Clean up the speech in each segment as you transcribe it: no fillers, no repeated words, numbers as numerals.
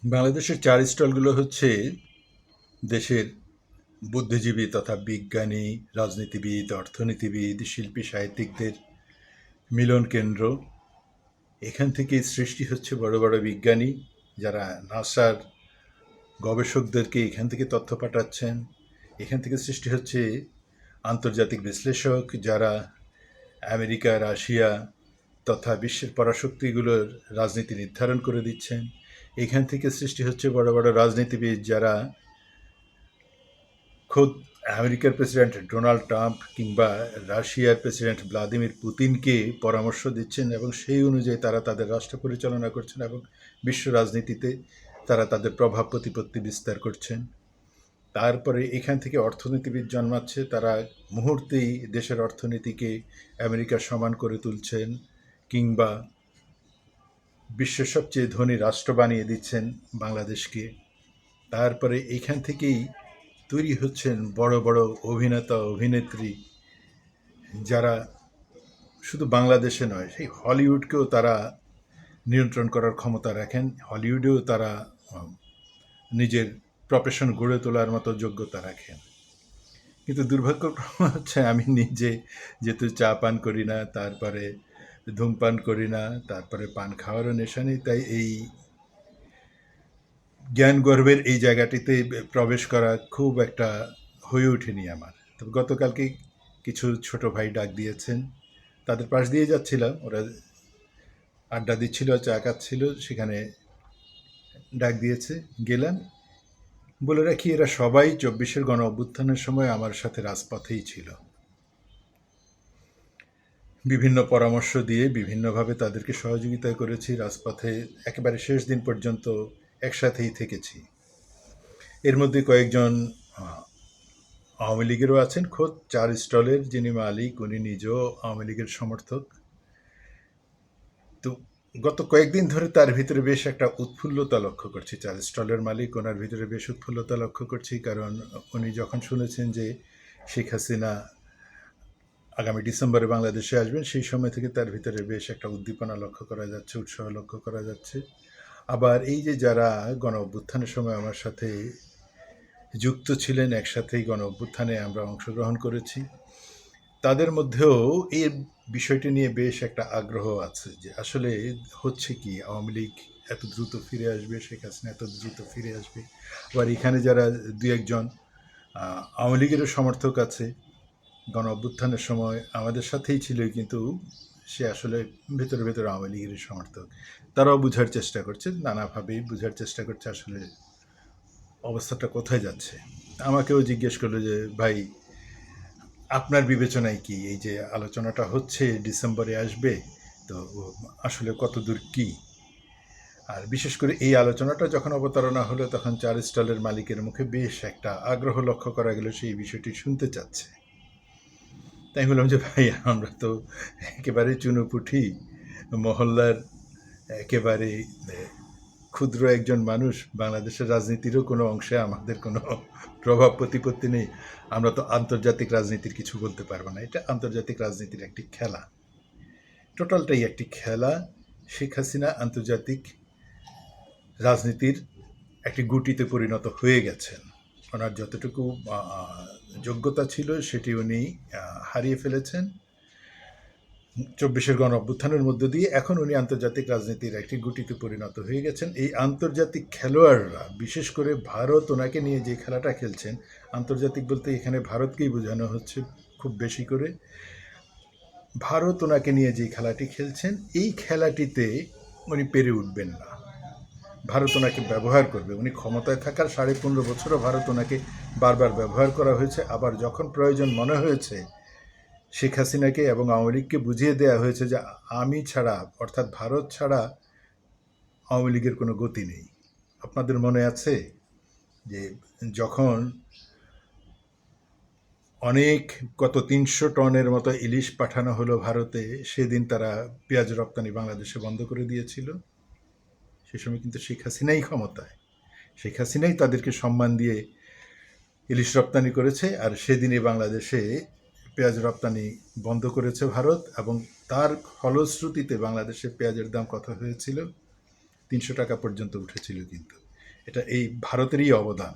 বাংলাদেশের চার স্টলগুলো হচ্ছে দেশের বুদ্ধিজীবী তথা বিজ্ঞানী, রাজনীতিবিদ, অর্থনীতিবিদ, শিল্পী, সাহিত্যিকদের মিলন কেন্দ্র। এখান থেকেই সৃষ্টি হচ্ছে বড় বড় বিজ্ঞানী, যারা নাসার গবেষকদেরকে এখান থেকে তথ্য পাঠাচ্ছেন। এখান থেকে সৃষ্টি হচ্ছে আন্তর্জাতিক বিশ্লেষক, যারা আমেরিকা, রাশিয়া তথা বিশ্বের পরাশক্তিগুলোর রাজনীতি নির্ধারণ করে দিচ্ছেন। এখান থেকে সৃষ্টি হচ্ছে বড় বড় রাজনীতিবিদ, যারা খোদ আমেরিকার প্রেসিডেন্ট ডোনাল্ড ট্রাম্প কিংবা রাশিয়ার প্রেসিডেন্ট ভ্লাদিমির পুতিনকে পরামর্শ দিচ্ছেন এবং সেই অনুযায়ী তারা তাদের রাষ্ট্র পরিচালনা করছেন এবং বিশ্ব রাজনীতিতে তারা তাদের প্রভাব প্রতিপত্তি বিস্তার করছেন। তারপরে এখান থেকে অর্থনীতিবিদ জন্মাচ্ছে, তারা মুহূর্তেই দেশের অর্থনীতিকে আমেরিকার সমান করে তুলছেন কিংবা বিশ্বের সবচেয়ে ধনী রাষ্ট্র বানিয়ে দিচ্ছেন বাংলাদেশকে। তারপরে এখান থেকেই তৈরি হচ্ছেন বড় বড় অভিনেতা অভিনেত্রী, যারা শুধু বাংলাদেশে নয়, সেই হলিউডকেও তারা নিয়ন্ত্রণ করার ক্ষমতা রাখেন। হলিউডেও তারা আহ, নিজের প্রফেশন গড়ে তোলার মতো যোগ্যতা রাখেন। কিন্তু দুর্ভাগ্যক্রমে হচ্ছে আমি নিজে যেহেতু চা পান করি না, তারপরে ধূমপান করি না, তারপরে পান খাওয়ারও নেশা নেই, তাই এই জ্ঞান গর্বের এই জায়গাটিতে প্রবেশ করা খুব একটা হয়ে ওঠেনি আমার। তবে গতকালকে কিছু ছোট ভাই ডাক দিয়েছেন, তাদের পাশ দিয়ে যাচ্ছিলাম, ওরা আড্ডা দিচ্ছিল, চা খাচ্ছিল, সেখানে ডাক দিয়েছে, গেলাম। বলে রাখি, এরা সবাই ২৪-এর গণ অভ্যুত্থানের সময় আমার সাথে রাজপথেই ছিল। বিভিন্ন পরামর্শ দিয়ে বিভিন্নভাবে তাদেরকে সহযোগিতা করেছি, রাজপথে একেবারে শেষ দিন পর্যন্ত একসাথেই থেকেছি। এর মধ্যে কয়েকজন আওয়ামী লীগেরও আছেন, খোদ চার স্টলের যিনি মালিক উনি নিজেও আওয়ামী লীগের সমর্থক। তো গত কয়েকদিন ধরে তার ভিতরে বেশ একটা উৎফুল্লতা লক্ষ্য করছি। চার স্টলের মালিক, ওনার ভিতরে বেশ উৎফুল্লতা লক্ষ্য করছি, কারণ উনি যখন শুনেছেন যে শেখ হাসিনা আগামী ডিসেম্বরে বাংলাদেশে আসবেন, সেই সময় থেকে তার ভিতরে বেশ একটা উদ্দীপনা লক্ষ্য করা যাচ্ছে, উৎসাহ লক্ষ্য করা যাচ্ছে। আবার এই যে যারা গণ অভ্যুত্থানের সময় আমার সাথে যুক্ত ছিলেন, একসাথেই গণ অভ্যুত্থানে আমরা অংশগ্রহণ করেছি, তাদের মধ্যেও এই বিষয়টি নিয়ে বেশ একটা আগ্রহ আছে যে আসলে হচ্ছে কি, আওয়ামী লীগ এত দ্রুত ফিরে আসবে, শেখ হাসিনা এত দ্রুত ফিরে আসবে। আবার এখানে যারা দু একজন আওয়ামী লীগেরও সমর্থক আছে, গণ অভ্যুত্থানের সময় আমাদের সাথেই ছিল, কিন্তু সে আসলে ভেতরে ভেতরে আওয়ামী লীগের সমর্থক। তারাও বোঝার চেষ্টা করছে, নানাভাবেই বোঝার চেষ্টা করছে আসলে অবস্থাটা কোথায় যাচ্ছে। আমাকেও জিজ্ঞেস করলো যে ভাই, আপনার বিবেচনায় কি এই যে আলোচনাটা হচ্ছে ডিসেম্বরে আসবে, তো আসলে কতদূর কি? আর বিশেষ করে এই আলোচনাটা যখন অবতারণা হলো, তখন চার স্টলের মালিকের মুখে বেশ একটা আগ্রহ লক্ষ্য করা গেল, সেই বিষয়টি শুনতে চাচ্ছে। তাই বললাম যে ভাই, আমরা তো একেবারে চুনোপুঁটি মহল্লার একেবারে ক্ষুদ্র একজন মানুষ, বাংলাদেশের রাজনীতিরও কোনো অংশে আমাদের কোনো প্রভাব প্রতিপত্তি নেই। আমরা তো আন্তর্জাতিক রাজনীতির কিছু বলতে পারবো না, এটা আন্তর্জাতিক রাজনীতির একটি খেলা, টোটালটাই একটি খেলা। শেখ হাসিনা আন্তর্জাতিক রাজনীতির একটি গুটিতে পরিণত হয়ে গেছেন। ওনার যতটুকু যোগ্যতা ছিল সেটি উনি হারিয়ে ফেলেছেন ২৪-এর গণ অভ্যুত্থানের মধ্য দিয়ে। এখন উনি আন্তর্জাতিক রাজনীতির একটি গুটিতে পরিণত হয়ে গেছেন। এই আন্তর্জাতিক খেলোয়াড়রা, বিশেষ করে ভারত ওনাকে নিয়ে যে খেলাটা খেলছেন, আন্তর্জাতিক বলতে এখানে ভারতকেই বোঝানো হচ্ছে খুব বেশি করে। ভারত ওনাকে নিয়ে যে খেলাটি খেলছেন, এই খেলাটিতে উনি পেরে উঠবেন না। ভারত ওনাকে ব্যবহার করবে। উনি ক্ষমতায় থাকার ১৫.৫ বছরও ভারত ওনাকে বারবার ব্যবহার করা হয়েছে। আবার যখন প্রয়োজন মনে হয়েছে, শেখ হাসিনাকে এবং আওয়ামী লীগকে বুঝিয়ে দেওয়া হয়েছে যে আমি ছাড়া, অর্থাৎ ভারত ছাড়া আওয়ামী লীগের কোনো গতি নেই। আপনাদের মনে আছে যে যখন অনেক, কত ৩০০ টনের মতো ইলিশ পাঠানো হলো ভারতে, সেদিন তারা পেঁয়াজ রপ্তানি বাংলাদেশে বন্ধ করে দিয়েছিল। সে সময় কিন্তু শেখ হাসিনাই ক্ষমতায়, শেখ হাসিনাই তাদেরকে সম্মান দিয়ে ইলিশ রপ্তানি করেছে। আর সেদিনে বাংলাদেশে পেঁয়াজ রপ্তানি বন্ধ করেছে ভারত, এবং তার ফলশ্রুতিতে বাংলাদেশে পেঁয়াজের দাম কত হয়েছিল, ৩০০ টাকা পর্যন্ত উঠেছিল। কিন্তু এটা এই ভারতেরই অবদান।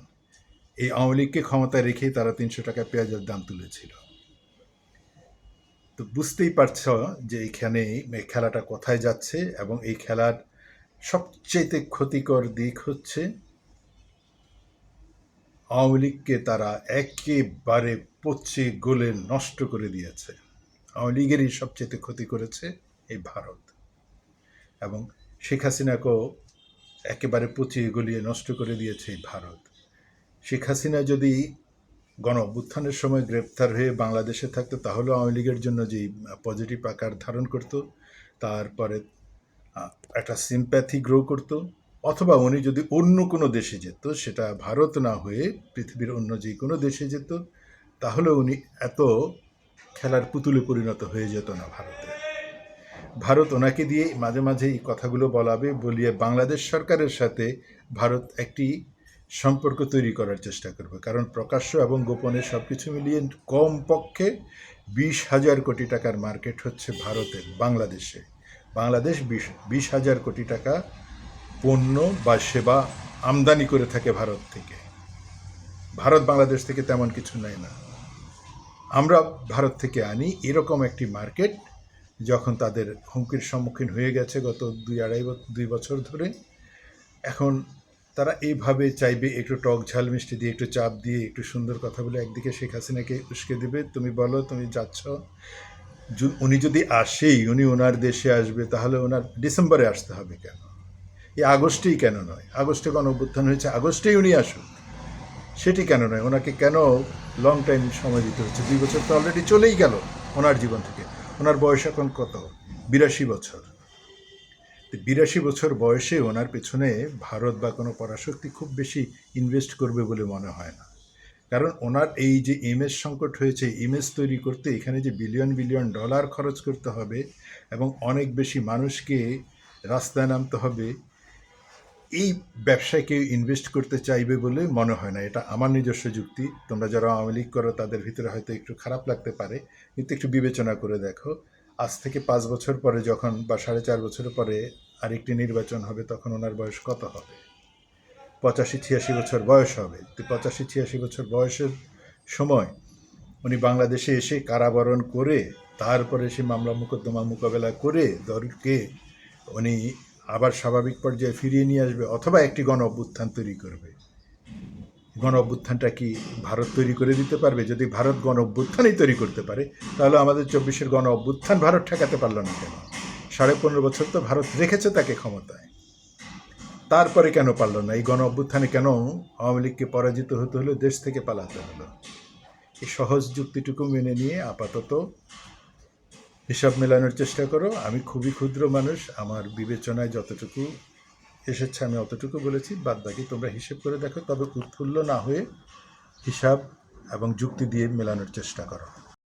এই আওয়ামী লীগকে ক্ষমতায় রেখেই তারা ৩০০ টাকা পেঁয়াজের দাম তুলেছিল। তো বুঝতেই পারছ যে এইখানে এই খেলাটা কোথায় যাচ্ছে, এবং এই খেলার সবচেয়ে ক্ষতিকর দিক হচ্ছে আওয়ামী লীগকে তারা একেবারে পচে গলে নষ্ট করে দিয়েছে। আওয়ামী লীগেরই সবচেয়ে ক্ষতি করেছে এই ভারত, এবং শেখ হাসিনাকেও একেবারে পচিয়ে গলিয়ে নষ্ট করে দিয়েছে এই ভারত। শেখ হাসিনা যদি গণ অভ্যুত্থানের সময় গ্রেপ্তার হয়ে বাংলাদেশে থাকতো, তাহলে আওয়ামী লীগের জন্য যে পজিটিভ আকার ধারণ করত, তারপরে একটা সিম্প্যাথি গ্রো করত, অথবা উনি যদি অন্য কোনো দেশে যেত, সেটা ভারত না হয়ে পৃথিবীর অন্য যে কোনো দেশে যেত, তাহলে উনি এত খেলার পুতুলে পরিণত হয়ে যেত না ভারতে। ভারত ওনাকে দিয়ে মাঝে মাঝে এই কথাগুলো বলিয়ে বাংলাদেশ সরকারের সাথে ভারত একটি সম্পর্ক তৈরি করার চেষ্টা করবে, কারণ প্রকাশ্য এবং গোপনে সব কিছু মিলিয়ে কমপক্ষে 20,000 কোটি টাকার মার্কেট হচ্ছে ভারতের বাংলাদেশে। বাংলাদেশ 20,000 কোটি টাকা পণ্য বা সেবা আমদানি করে থাকে ভারত থেকে। ভারত বাংলাদেশ থেকে তেমন কিছু নেয় না, আমরা ভারত থেকে আনি। এরকম একটি মার্কেট যখন তাদের হুমকির সম্মুখীন হয়ে গেছে গত 2 বছর ধরে, এখন তারা এইভাবে চাইবে একটু টক ঝাল মিষ্টি দিয়ে, একটু চাপ দিয়ে, একটু সুন্দর কথা বলে একদিকে শেখ হাসিনাকে উস্কে দেবে, তুমি বলো তুমি যাচ্ছ। উনি যদি আসেই, উনি ওনার দেশে আসবে, তাহলে ওনার ডিসেম্বরে আসতে হবে কেন? এই আগস্টেই কেন নয়? আগস্টে গণ অভ্যুত্থান হয়েছে, আগস্টেই উনি আসুন, সেটি কেন নয়? ওনাকে কেন লং টাইম সময় দিতে হচ্ছে? 2 বছর তো অলরেডি চলেই গেল ওনার জীবন থেকে। ওনার বয়স এখন কত? 82 বছর। 82 বছর বয়সে ওনার পেছনে ভারত বা কোনো পরাশক্তি খুব বেশি ইনভেস্ট করবে বলে মনে হয় না। কারণ ওনার এই যে ইমেজ সংকট হয়েছে, ইমেজ তৈরি করতে এখানে যে বিলিয়ন বিলিয়ন ডলার খরচ করতে হবে এবং অনেক বেশি মানুষকে রাস্তায় নামতে হবে, এই ব্যবসায় কেউ ইনভেস্ট করতে চাইবে বলে মনে হয় না। এটা আমার নিজস্ব যুক্তি। তোমরা যারা আওয়ামী লীগ করো তাদের ভিতরে হয়তো একটু খারাপ লাগতে পারে, কিন্তু একটু বিবেচনা করে দেখো, আজ থেকে 5 বছর পরে যখন, বা 4.5 বছর পরে আরেকটি নির্বাচন হবে, তখন ওনার বয়স কত হবে? 85-86 বছর বয়স হবে। তো 85-86 বছর বয়সের সময় উনি বাংলাদেশে এসে কারাবরণ করে, তারপরে সে মামলা মোকদ্দমা মোকাবেলা করে দলকে উনি আবার স্বাভাবিক পর্যায়ে ফিরিয়ে নিয়ে আসবে, অথবা একটি গণ অভ্যুত্থান তৈরি করবে। গণ অভ্যুত্থানটা কি ভারত তৈরি করে দিতে পারবে? যদি ভারত গণ অভ্যুত্থানই তৈরি করতে পারে, তাহলে আমাদের 24-এর গণ অভ্যুত্থান ভারত ঠেকাতে পারল না কেন? 15.5 বছর তো ভারত রেখেছে তাকে ক্ষমতায়, তারপরে কেন পারল না? এই গণ অভ্যুত্থানে কেন আওয়ামী লীগকে পরাজিত হতে হলো, দেশ থেকে পালাতে হলো? এই সহজ যুক্তিটুকু মেনে নিয়ে আপাতত হিসাব মেলানোর চেষ্টা করো। আমি খুবই ক্ষুদ্র মানুষ, আমার বিবেচনায় যতটুকু এসেছে আমি অতটুকু বলেছি, বাদ বাকি তোমরা হিসেব করে দেখো, তবে উৎফুল্ল না হয়ে হিসাব এবং যুক্তি দিয়ে মেলানোর চেষ্টা করো।